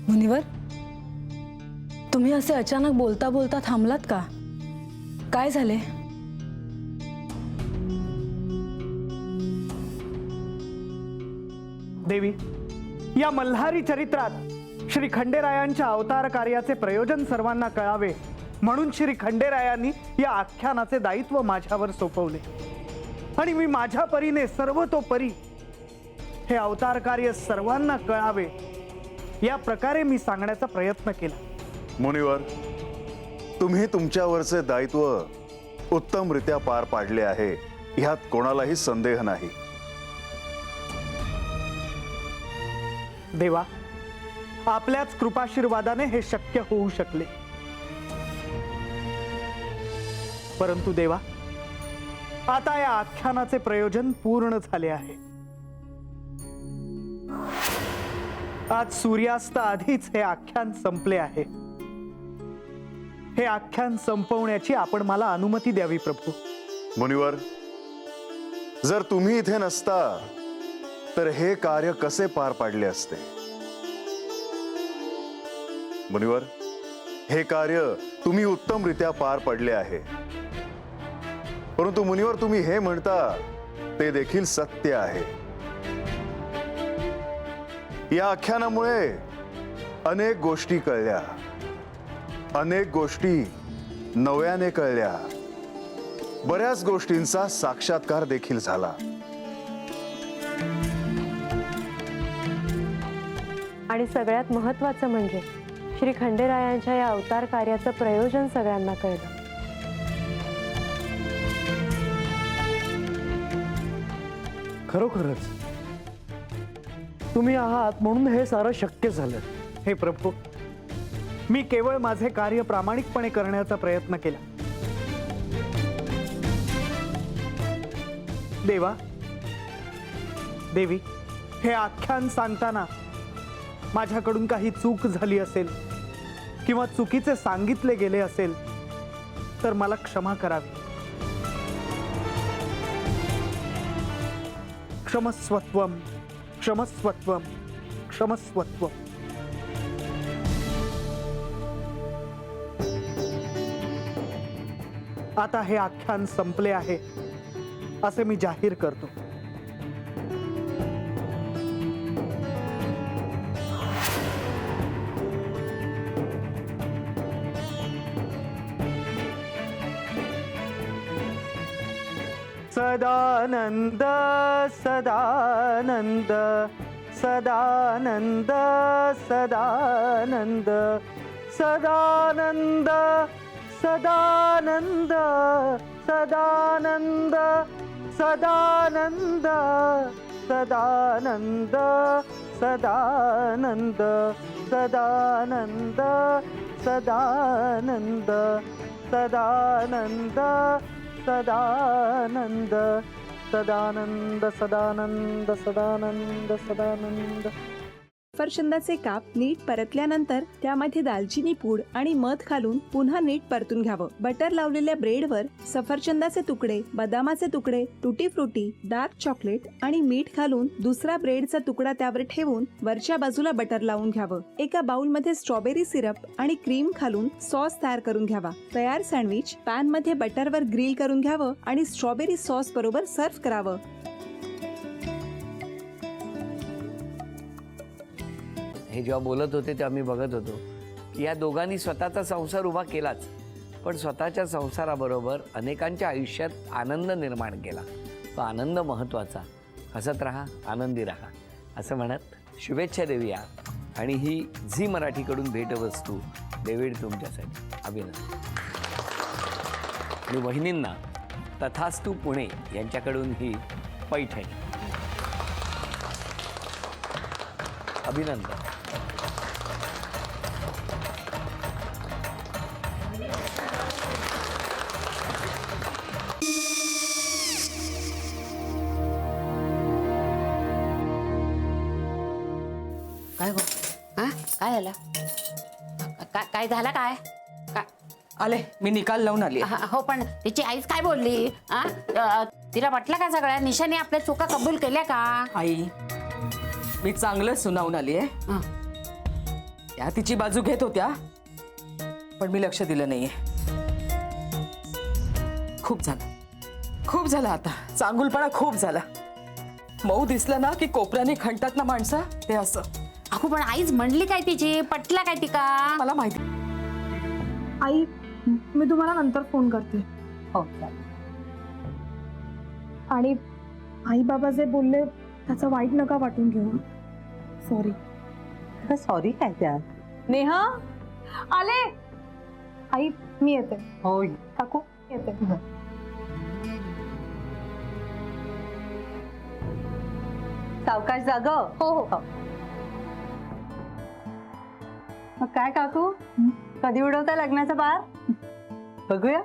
मुनिवर, तुम्ही असे अचानक बोलता बोलता थांबलात का? काय झाले? देवी, या मल्हारी चरित्रात श्री खंडेरायांच्या अवतार कार्याचे प्रयोजन सर्वांना कळावे म्हणून श्री खंडेरायांनी या आख्यानाचे दायित्व माझ्यावर सोपवले आणि मी माझ्या परीने सर्वतोपरी हे अवतार कार्य सर्वांना कळावे या प्रकारे मी सांगण्याचा प्रयत्न केला। मुनिवर, तुम्ही तुमच्यावरचे दायित्व उत्तमरित्या पार पाडले आहे, ह्यात कोणालाही संदेह नाही। देवा, आपल्याच कृपाशीर्वादाने हे शक्य होऊ शकले। परंतु देवा, आता या आख्यानाचे प्रयोजन पूर्ण झाले आहे। आज सूर्यास्त आधीच हे आख्यान संपले आहे। हे आख्यान संपवण्याची आपण मला अनुमती द्यावी प्रभू। मुनिवर, जर तुम्ही इथे नसता तर हे कार्य कसे पार पाडले असते? मुनिवर, हे कार्य तुम्ही उत्तमरित्या पार पडले आहे। परंतु मुनिवर, तुम्ही हे म्हणता ते देखील सत्य आहे। या आख्यानामुळे अनेक गोष्टी कळल्या, अनेक गोष्टी नव्याने कळल्या, बऱ्याच गोष्टींचा साक्षात्कार देखील झाला। आणि सगळ्यात महत्त्वाचं म्हणजे श्री खंडेरायांच्या या अवतार कार्याचं प्रयोजन सगळ्यांना कळलं। खरोखरच तुम्ही आहात म्हणून हे सारं शक्य झालं। हे प्रभू, मी केवळ माझे कार्य प्रामाणिकपणे करण्याचा प्रयत्न केला। देवा, देवी, हे आख्यान सांगताना माझ्याकडून काही चूक झाली असेल किंवा चुकीचे सांगितले गेले असेल तर मला क्षमा करावी। क्षमस्वत्वम, क्षमस्वत्वम, क्षमस्वत्वम। आता हे आख्यान संपले आहे असे मी जाहीर करतो। सदानंद सदानंद सदानंद सदानंद सदानंद सदानंद सदानंद सदानंद सदानंद सदानंद सदानंद सदानंद सदानंद सदानंद सदानंद सदानंद सदानंद सदानंद। सफरचंदाचे काप नीट परतल्यानंतर त्यामध्ये दालचिनी पूड आणि मध घालून पुन्हा नीट परतून घ्यावं। बटर लावलेल्या ब्रेडवर सफरचंदाचे तुकडे, बदामाचे तुकडे, टुटी फ्रुटी, डार्क चॉकलेट आणि मीठ घालून दुसरा ब्रेडचा तुकडा त्यावर ठेवून वरच्या बाजूला बटर लावून घ्यावं। एका बाउलमध्ये स्ट्रॉबेरी सिरप आणि क्रीम घालून सॉस तयार करून घ्यावा। तयार सँडविच पॅन मध्ये बटरवर ग्रिल करून घ्यावं आणि स्ट्रॉबेरी सॉस बरोबर सर्व्ह करावं। हे जेव्हा बोलत होते तेव्हा मी बघत होतो की या दोघांनी स्वतःचा संसार उभा केलाच, पण स्वतःच्या संसाराबरोबर अनेकांच्या आयुष्यात आनंद निर्माण केला। तो आनंद महत्त्वाचा। हसत राहा, आनंदी राहा असं म्हणत शुभेच्छा देऊया। आणि ही झी मराठीकडून भेटवस्तू डेव्हिड तुमच्यासाठी। अभिनंदन। आणि वहिनींना तथास्तू पुणे यांच्याकडून ही पैठणी। अभिनंदन। काय हो? हा, काय झालं? काय झालं? काय आले, मी निकाल लावून आली। हो, पण तिची आईच काय बोलली? तिला वाटलं का सगळ्या निशाने आपल्या चुका कबूल केल्या का? आई, मी चांगलं सुनावून आली आहे। त्या तिची बाजू घेत होत्या, पण मी लक्ष दिलं नाहीये. खूप झालं आता. चांगुलपणा खूप झाला. मऊ दिसलं ना की कोपऱ्याने खणतात ना माणसं, ते असं. अहो पण आईच म्हणली काय तिची, पटला काय तिका? मला माहिती. आई, मी तुम्हाला नंतर फोन करते. हो, आणि आई बाबा जे बोलले त्याचं वाईट नका वाटून घेऊ. सॉरी. सॉरी काय त्या? नेहा आले. आई मी येते. होय. काकू येते. सावकाश जाग. हो हो. मग काय काकू, कधी उडवता लग्नाचा बार? बघूया.